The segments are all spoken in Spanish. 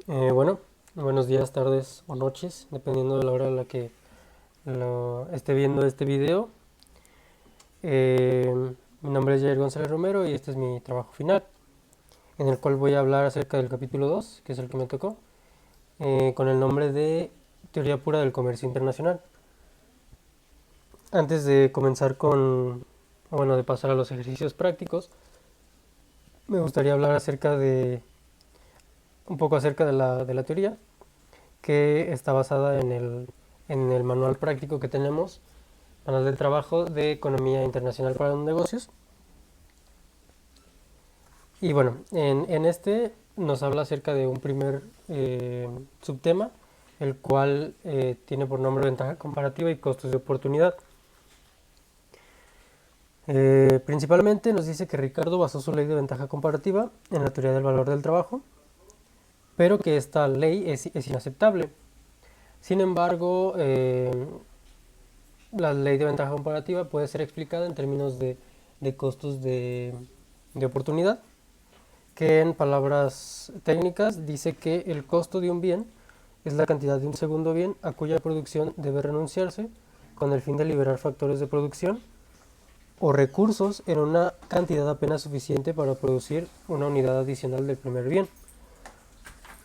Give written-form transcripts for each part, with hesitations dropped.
Bueno, buenos días, tardes o noches, dependiendo de la hora a la que lo esté viendo este video. Mi nombre es Jair González Romero y este es mi trabajo final, en el cual voy a hablar acerca del capítulo 2, que es el que me tocó, con el nombre de Teoría Pura del Comercio Internacional. Antes de comenzar de pasar a los ejercicios prácticos, me gustaría hablar un poco acerca de la teoría, que está basada en el manual práctico que tenemos, manual de trabajo de Economía Internacional para los Negocios. Y bueno, en este nos habla acerca de un primer subtema, el cual tiene por nombre ventaja comparativa y costos de oportunidad. Principalmente nos dice que Ricardo basó su ley de ventaja comparativa en la teoría del valor del trabajo, pero que esta ley es inaceptable. Sin embargo, la ley de ventaja comparativa puede ser explicada en términos de costos de oportunidad, que en palabras técnicas dice que el costo de un bien es la cantidad de un segundo bien a cuya producción debe renunciarse con el fin de liberar factores de producción o recursos en una cantidad apenas suficiente para producir una unidad adicional del primer bien.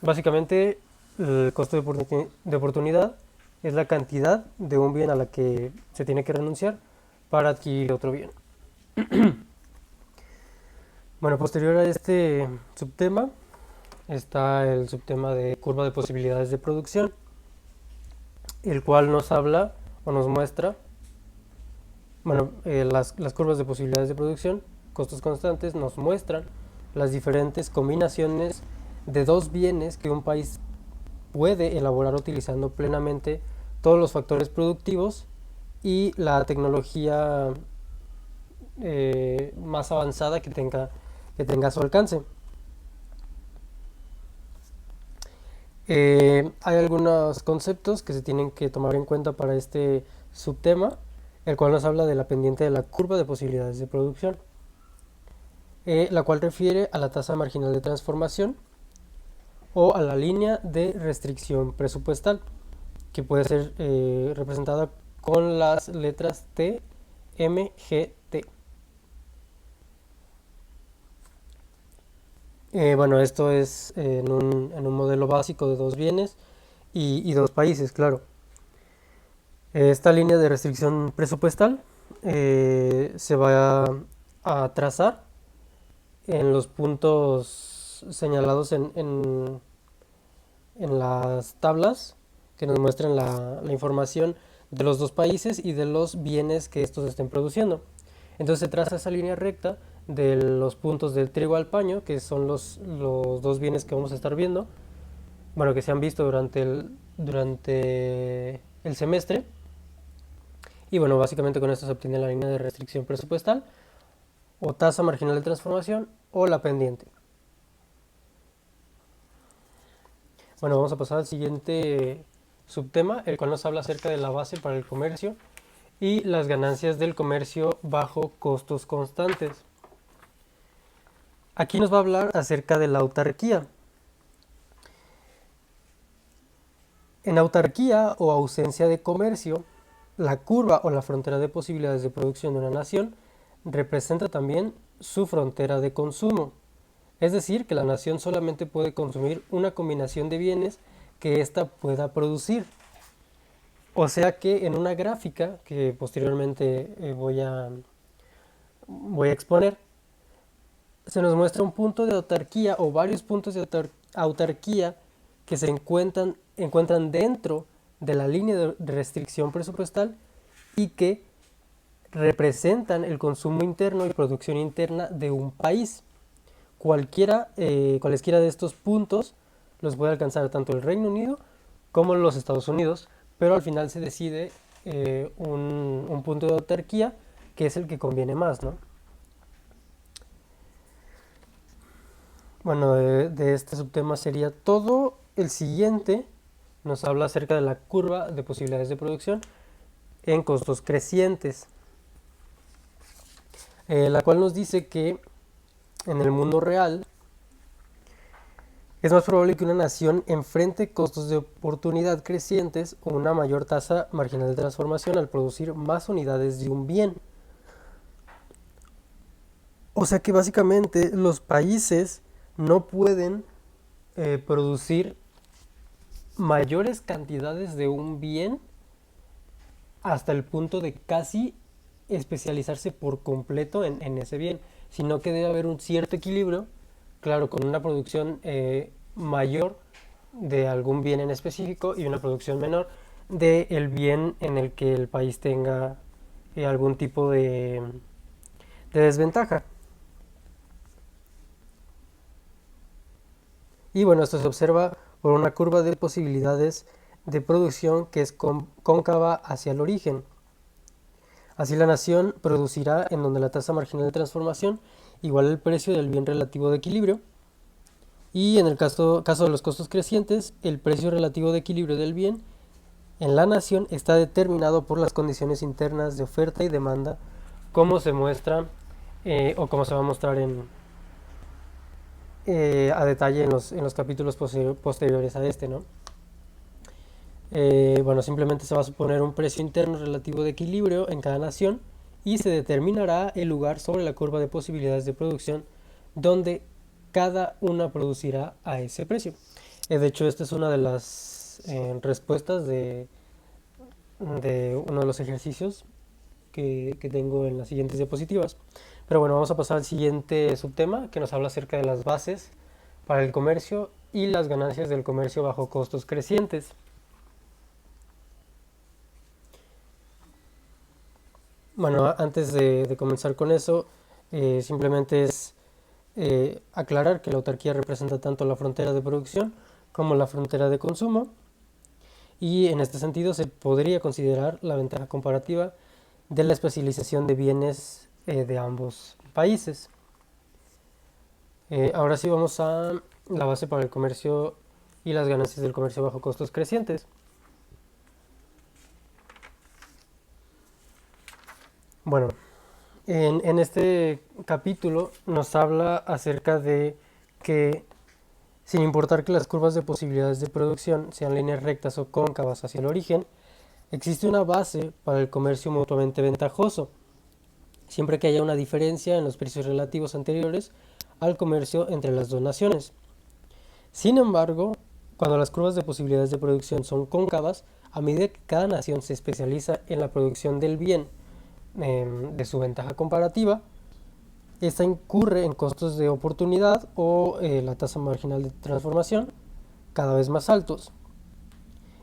Básicamente, el costo de oportunidad es la cantidad de un bien a la que se tiene que renunciar para adquirir otro bien. Bueno, posterior a este subtema está el subtema de curva de posibilidades de producción, el cual nos habla o nos muestra, las curvas de posibilidades de producción, costos constantes, nos muestran las diferentes combinaciones de dos bienes que un país puede elaborar utilizando plenamente todos los factores productivos y la tecnología más avanzada que tenga a su alcance. Hay algunos conceptos que se tienen que tomar en cuenta para este subtema, el cual nos habla de la pendiente de la curva de posibilidades de producción, la cual refiere a la tasa marginal de transformación o a la línea de restricción presupuestal, que puede ser representada con las letras T, M, G, T. Esto es en un modelo básico de dos bienes y dos países, claro. Esta línea de restricción presupuestal se va a trazar en los puntos señalados en las tablas que nos muestran la información de los dos países y de los bienes que estos estén produciendo. Entonces se traza esa línea recta de los puntos del trigo al paño, que son los dos bienes que vamos a estar viendo, que se han visto durante el semestre. Y bueno, básicamente con esto se obtiene la línea de restricción presupuestal, o tasa marginal de transformación, o la pendiente. Bueno, vamos a pasar al siguiente subtema, el cual nos habla acerca de la base para el comercio y las ganancias del comercio bajo costos constantes. Aquí nos va a hablar acerca de la autarquía. En autarquía o ausencia de comercio, la curva o la frontera de posibilidades de producción de una nación representa también su frontera de consumo. Es decir, que la nación solamente puede consumir una combinación de bienes que ésta pueda producir. O sea que en una gráfica que posteriormente voy a exponer, se nos muestra un punto de autarquía o varios puntos de autarquía que se encuentran dentro de la línea de restricción presupuestal y que representan el consumo interno y producción interna de un país. Cualesquiera de estos puntos los puede alcanzar tanto el Reino Unido como los Estados Unidos, pero al final se decide un punto de autarquía que es el que conviene más, ¿no? Bueno, de este subtema sería todo. El siguiente nos habla acerca de la curva de posibilidades de producción en costos crecientes, la cual nos dice que en el mundo real es más probable que una nación enfrente costos de oportunidad crecientes o una mayor tasa marginal de transformación al producir más unidades de un bien. O sea que básicamente los países no pueden producir mayores cantidades de un bien hasta el punto de casi especializarse por completo en ese bien, sino que debe haber un cierto equilibrio, claro, con una producción mayor de algún bien en específico y una producción menor del bien en el que el país tenga algún tipo de desventaja. Y bueno, esto se observa por una curva de posibilidades de producción que es cóncava hacia el origen. Así la nación producirá en donde la tasa marginal de transformación iguala el precio del bien relativo de equilibrio. Y en el caso de los costos crecientes, el precio relativo de equilibrio del bien en la nación está determinado por las condiciones internas de oferta y demanda, como se muestra o como se va a mostrar a detalle en los capítulos posteriores a este, ¿no? Bueno, simplemente se va a suponer un precio interno relativo de equilibrio en cada nación y se determinará el lugar sobre la curva de posibilidades de producción donde cada una producirá a ese precio. De hecho, esta es una de las respuestas de uno de los ejercicios que tengo en las siguientes diapositivas. Pero bueno, vamos a pasar al siguiente subtema que nos habla acerca de las bases para el comercio y las ganancias del comercio bajo costos crecientes. Bueno, antes de comenzar con eso, simplemente es aclarar que la autarquía representa tanto la frontera de producción como la frontera de consumo, y en este sentido se podría considerar la ventaja comparativa de la especialización de bienes de ambos países. Ahora sí vamos a la base para el comercio y las ganancias del comercio bajo costos crecientes. Bueno, en este capítulo nos habla acerca de que, sin importar que las curvas de posibilidades de producción sean líneas rectas o cóncavas hacia el origen, existe una base para el comercio mutuamente ventajoso, siempre que haya una diferencia en los precios relativos anteriores al comercio entre las dos naciones. Sin embargo, cuando las curvas de posibilidades de producción son cóncavas, a medida que cada nación se especializa en la producción del bien de su ventaja comparativa, esta incurre en costos de oportunidad o la tasa marginal de transformación cada vez más altos.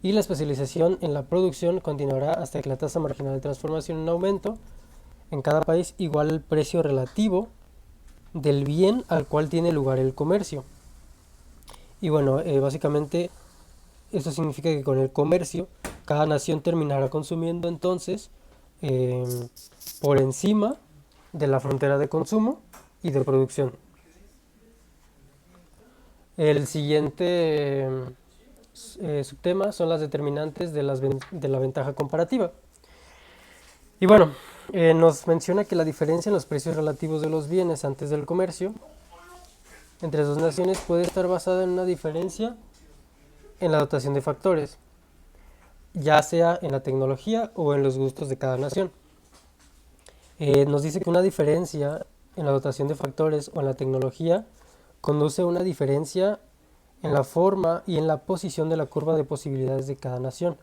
Y la especialización en la producción continuará hasta que la tasa marginal de transformación en aumento en cada país iguala el precio relativo del bien al cual tiene lugar el comercio. Y bueno, básicamente esto significa que con el comercio cada nación terminará consumiendo entonces eh, por encima de la frontera de consumo y de producción. El siguiente subtema son las determinantes de la ventaja comparativa. Y bueno, nos menciona que la diferencia en los precios relativos de los bienes antes del comercio entre dos naciones puede estar basada en una diferencia en la dotación de factores, ya sea en la tecnología o en los gustos de cada nación. Nos dice que una diferencia en la dotación de factores o en la tecnología conduce a una diferencia en la forma y en la posición de la curva de posibilidades de cada nación,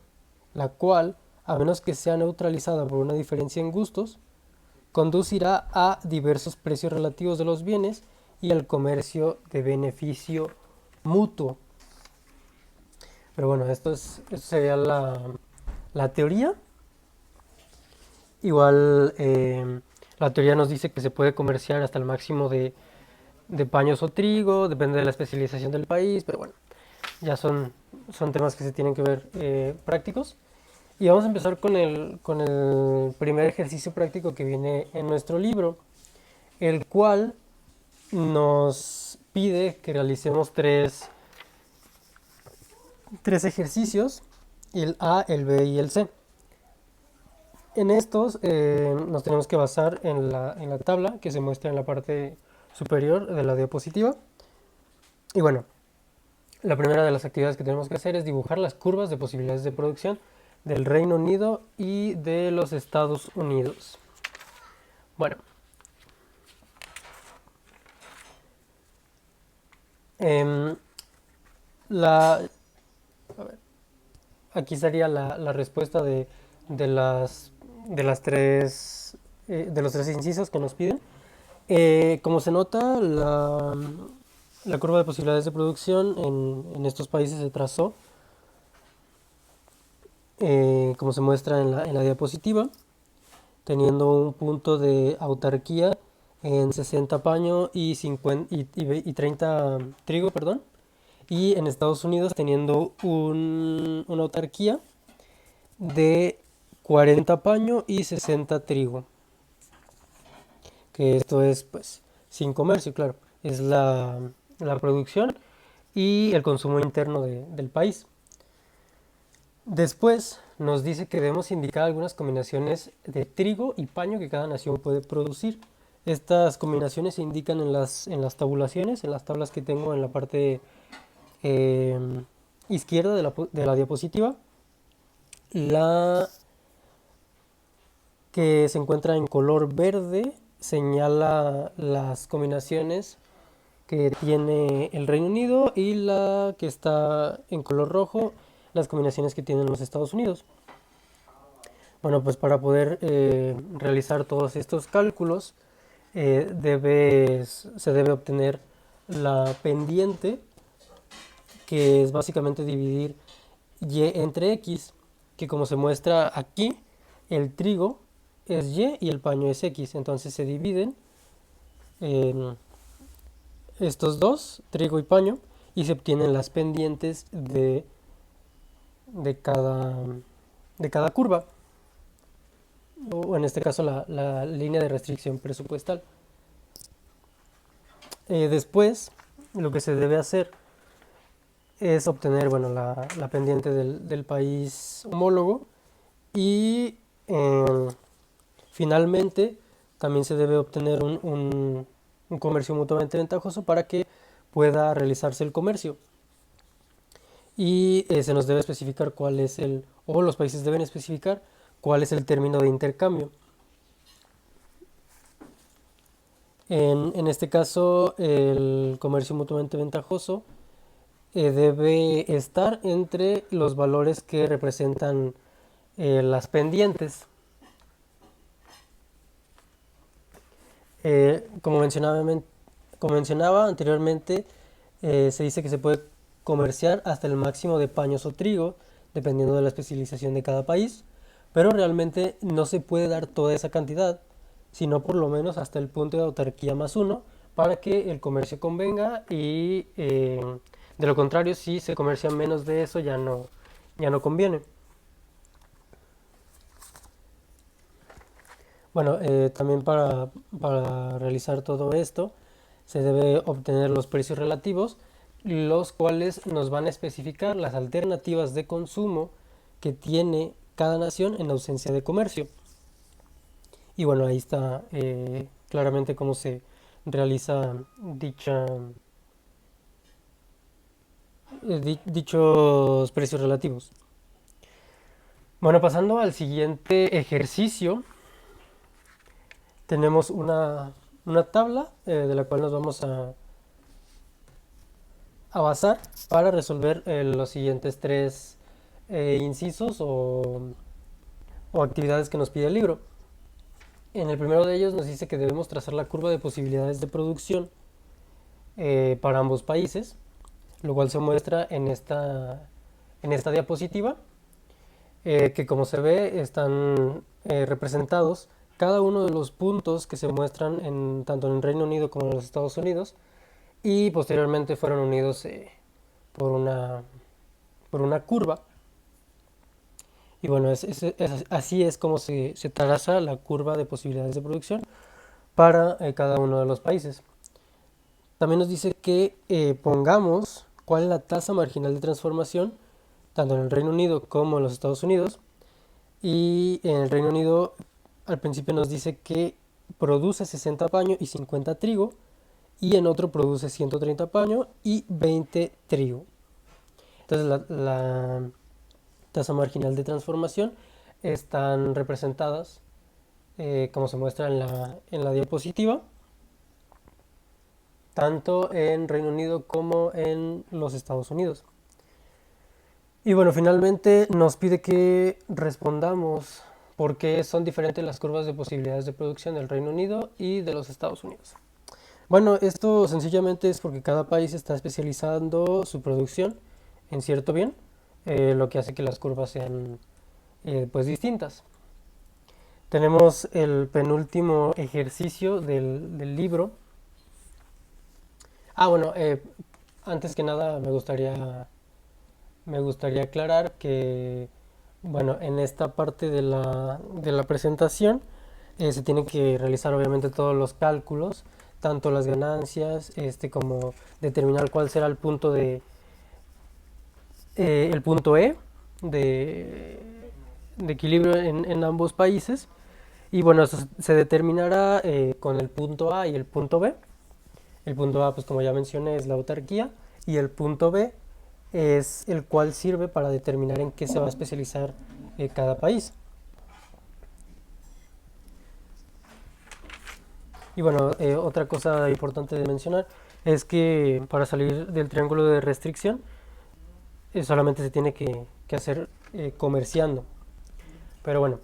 la cual, a menos que sea neutralizada por una diferencia en gustos, conducirá a diversos precios relativos de los bienes y al comercio de beneficio mutuo. Pero bueno, esto sería la teoría. Igual la teoría nos dice que se puede comerciar hasta el máximo de paños o trigo, depende de la especialización del país, pero bueno, ya son temas que se tienen que ver prácticos. Y vamos a empezar con el primer ejercicio práctico que viene en nuestro libro, el cual nos pide que realicemos tres ejercicios, el A, el B y el C. En estos nos tenemos que basar en la tabla que se muestra en la parte superior de la diapositiva. Y bueno, la primera de las actividades que tenemos que hacer es dibujar las curvas de posibilidades de producción del Reino Unido y de los Estados Unidos. Bueno, em, la, aquí sería la respuesta de las, de las tres, de los tres incisos que nos piden. Como se nota, la curva de posibilidades de producción en estos países se trazó, como se muestra en la diapositiva, teniendo un punto de autarquía en 60 paño y, 50, y 30 trigo, perdón. Y en Estados Unidos teniendo una autarquía de 40 paño y 60 trigo. Que esto es pues sin comercio, claro. Es la producción y el consumo interno del país. Después nos dice que debemos indicar algunas combinaciones de trigo y paño que cada nación puede producir. Estas combinaciones se indican en las tabulaciones, en las tablas que tengo en la parte eh, izquierda de la diapositiva. La que se encuentra en color verde señala las combinaciones que tiene el Reino Unido y la que está en color rojo, las combinaciones que tienen los Estados Unidos. Bueno, pues para poder realizar todos estos cálculos se debe obtener la pendiente, que es básicamente dividir y entre x, que como se muestra aquí, el trigo es y y el paño es x, entonces se dividen en estos dos, trigo y paño, y se obtienen las pendientes de cada, de cada curva, o en este caso la línea de restricción presupuestal. Después, lo que se debe hacer es obtener, bueno, la pendiente del país homólogo y finalmente también se debe obtener un comercio mutuamente ventajoso para que pueda realizarse el comercio. Y se nos debe especificar o los países deben especificar cuál es el término de intercambio. En este caso, el comercio mutuamente ventajoso debe estar entre los valores que representan las pendientes. Como mencionaba anteriormente, se dice que se puede comerciar hasta el máximo de paños o trigo, dependiendo de la especialización de cada país, pero realmente no se puede dar toda esa cantidad, sino por lo menos hasta el punto de autarquía más uno, para que el comercio convenga y de lo contrario, si se comercia menos de eso, ya no conviene. Bueno, también para realizar todo esto se debe obtener los precios relativos, los cuales nos van a especificar las alternativas de consumo que tiene cada nación en ausencia de comercio. Y bueno, ahí está claramente cómo se realiza dichos precios relativos. Bueno, pasando al siguiente ejercicio, tenemos una tabla de la cual nos vamos a basar para resolver los siguientes tres incisos o actividades que nos pide el libro. En el primero de ellos nos dice que debemos trazar la curva de posibilidades de producción para ambos países, lo cual se muestra en esta diapositiva, que como se ve están representados cada uno de los puntos que se muestran tanto en el Reino Unido como en los Estados Unidos, y posteriormente fueron unidos por una curva. Y bueno, así es como se traza la curva de posibilidades de producción para cada uno de los países. También nos dice que pongamos cuál es la tasa marginal de transformación, tanto en el Reino Unido como en los Estados Unidos. Y en el Reino Unido al principio nos dice que produce 60 paño y 50 trigo, y en otro produce 130 paño y 20 trigo. Entonces la tasa marginal de transformación están representadas como se muestra en la diapositiva, tanto en Reino Unido como en los Estados Unidos. Y bueno, finalmente nos pide que respondamos por qué son diferentes las curvas de posibilidades de producción del Reino Unido y de los Estados Unidos. Bueno, esto sencillamente es porque cada país está especializando su producción en cierto bien, lo que hace que las curvas sean pues distintas. Tenemos el penúltimo ejercicio del libro. Bueno, antes que nada me gustaría aclarar que, bueno, en esta parte de la presentación se tienen que realizar obviamente todos los cálculos, tanto las ganancias, como determinar cuál será el punto E de, de equilibrio en ambos países. Y bueno, eso se determinará con el punto A y el punto B. El punto A, pues como ya mencioné, es la autarquía y el punto B es el cual sirve para determinar en qué se va a especializar cada país. Y bueno, otra cosa importante de mencionar es que para salir del triángulo de restricción solamente se tiene que hacer comerciando. Pero bueno,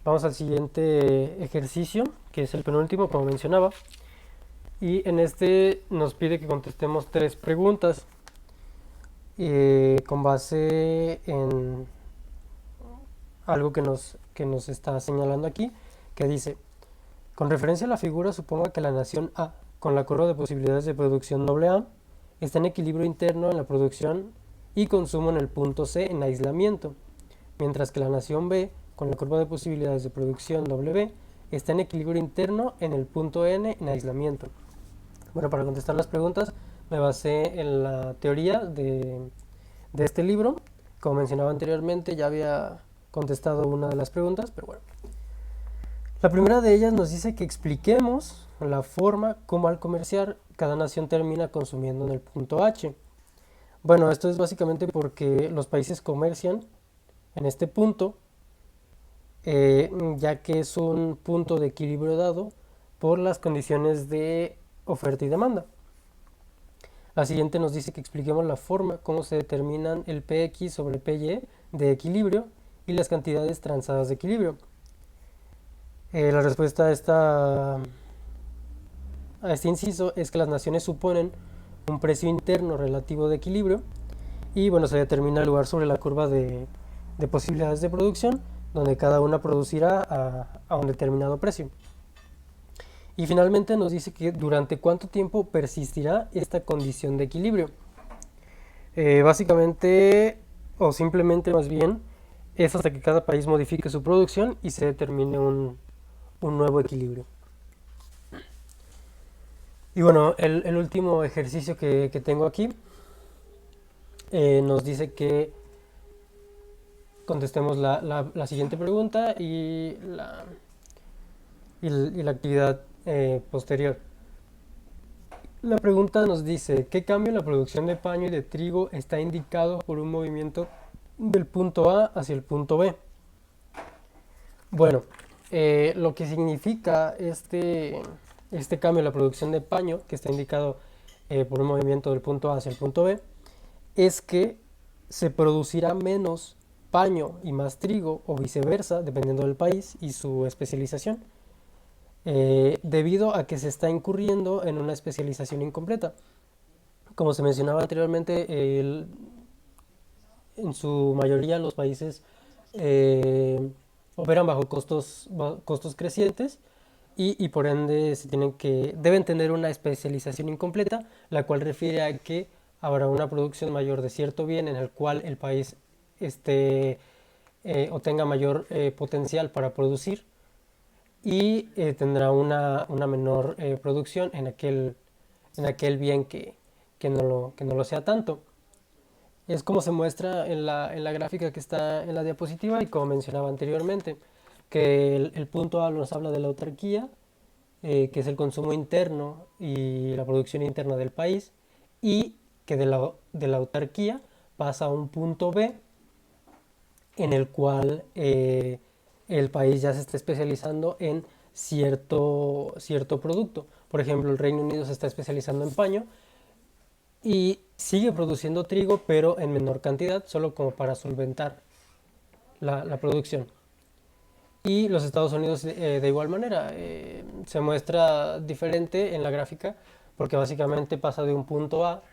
vamos al siguiente ejercicio, que es el penúltimo, como mencionaba. Y en este nos pide que contestemos 3 preguntas con base en algo que nos está señalando aquí, que dice, con referencia a la figura, suponga que la nación A, con la curva de posibilidades de producción AA, está en equilibrio interno en la producción y consumo en el punto C en aislamiento, mientras que la nación B, con la curva de posibilidades de producción W, está en equilibrio interno en el punto N en aislamiento. Bueno, para contestar las preguntas me basé en la teoría de este libro. Como mencionaba anteriormente, ya había contestado una de las preguntas, pero bueno. La primera de ellas nos dice que expliquemos la forma como al comerciar cada nación termina consumiendo en el punto H. Bueno, esto es básicamente porque los países comercian en este punto, ya que es un punto de equilibrio dado por las condiciones de oferta y demanda. La siguiente nos dice que expliquemos la forma cómo se determinan el PX sobre PY de equilibrio y las cantidades transadas de equilibrio. La respuesta a este inciso es que las naciones suponen un precio interno relativo de equilibrio y bueno, se determina el lugar sobre la curva de posibilidades de producción, donde cada una producirá a un determinado precio. Y finalmente nos dice que durante cuánto tiempo persistirá esta condición de equilibrio. Básicamente, o simplemente más bien, es hasta que cada país modifique su producción y se determine un nuevo equilibrio. Y bueno, el último ejercicio que tengo aquí nos dice que contestemos la siguiente pregunta y la actividad posterior. La pregunta nos dice, ¿qué cambio en la producción de paño y de trigo está indicado por un movimiento del punto A hacia el punto B? Bueno, lo que significa este cambio en la producción de paño, que está indicado por un movimiento del punto A hacia el punto B, es que se producirá menos paño y más trigo o viceversa, dependiendo del país y su especialización, debido a que se está incurriendo en una especialización incompleta. Como se mencionaba anteriormente, en su mayoría los países operan bajo costos crecientes y por ende deben tener una especialización incompleta, la cual refiere a que habrá una producción mayor de cierto bien en el cual el país esté o tenga mayor potencial para producir y tendrá una menor producción en aquel bien que no lo sea tanto. Es como se muestra en la gráfica que está en la diapositiva y como mencionaba anteriormente, que el punto A nos habla de la autarquía, que es el consumo interno y la producción interna del país, y que de la autarquía pasa a un punto B en el cual el país ya se está especializando en cierto producto. Por ejemplo, el Reino Unido se está especializando en paño y sigue produciendo trigo, pero en menor cantidad, solo como para solventar la producción. Y los Estados Unidos de igual manera se muestra diferente en la gráfica porque básicamente pasa de un punto A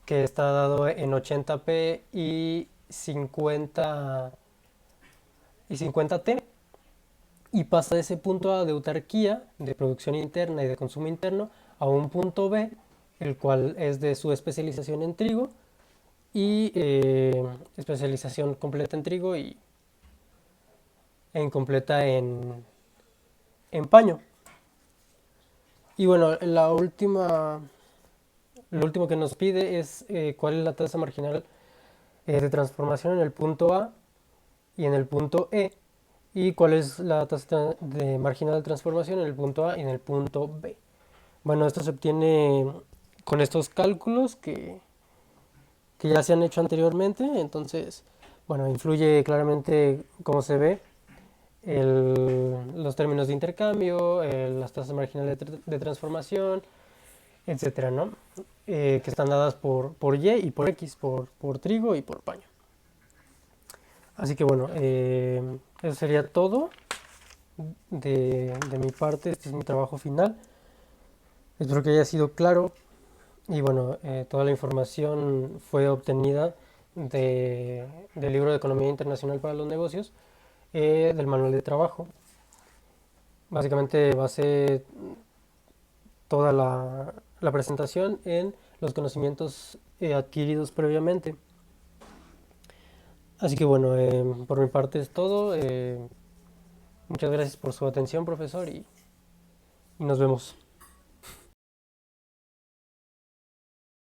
que está dado en 80p y 50t y pasa de ese punto A de autarquía, de producción interna y de consumo interno, a un punto B, el cual es de su especialización en trigo y especialización completa en trigo e incompleta en paño. Y bueno, lo último que nos pide es cuál es la tasa marginal de transformación en el punto A y en el punto E y cuál es la tasa de marginal de transformación en el punto A y en el punto B. Bueno, esto se obtiene con estos cálculos que ya se han hecho anteriormente, entonces, bueno, influye claramente cómo se ve los términos de intercambio, las tasas marginales de transformación, etcétera, ¿no? Que están dadas por Y y por X, por trigo y por paño. Así que bueno, eso sería todo de mi parte. Este es mi trabajo final. Espero que haya sido claro. Y bueno, toda la información fue obtenida del libro de Economía Internacional para los Negocios, del manual de trabajo. Básicamente basé toda la presentación en los conocimientos adquiridos previamente. Así que bueno, por mi parte es todo. Muchas gracias por su atención, profesor, y nos vemos.